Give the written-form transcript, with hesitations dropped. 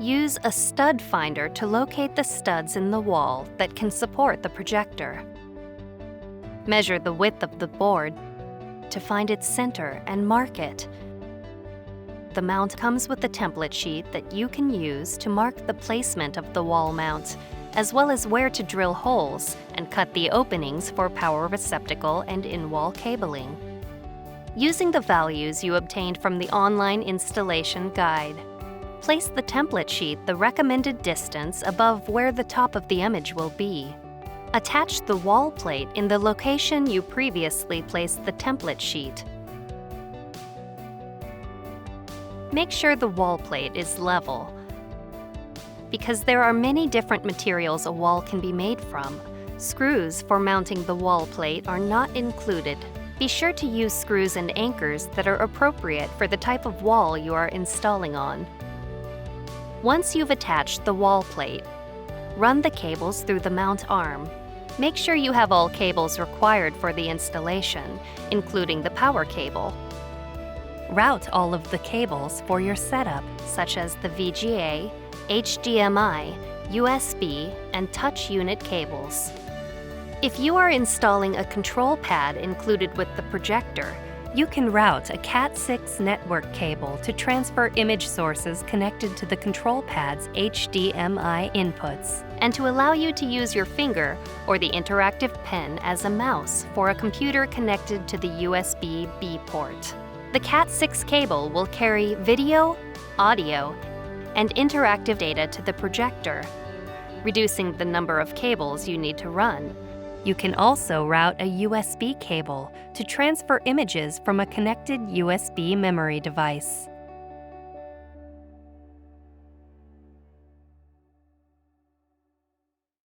Use a stud finder to locate the studs in the wall that can support the projector. Measure the width of the board to find its center and mark it. The mount comes with a template sheet that you can use to mark the placement of the wall mount, as well as where to drill holes and cut the openings for power receptacle and in-wall cabling. Using the values you obtained from the online installation guide, place the template sheet the recommended distance above where the top of the image will be. Attach the wall plate in the location you previously placed the template sheet. Make sure the wall plate is level. Because there are many different materials a wall can be made from, screws for mounting the wall plate are not included. Be sure to use screws and anchors that are appropriate for the type of wall you are installing on. Once you've attached the wall plate, run the cables through the mount arm. Make sure you have all cables required for the installation, including the power cable. Route all of the cables for your setup, such as the VGA, HDMI, USB, and touch unit cables. If you are installing a control pad included with the projector, you can route a Cat6 network cable to transfer image sources connected to the control pad's HDMI inputs, and to allow you to use your finger or the interactive pen as a mouse for a computer connected to the USB-B port. The Cat6 cable will carry video, audio, and interactive data to the projector, reducing the number of cables you need to run. You can also route a USB cable to transfer images from a connected USB memory device.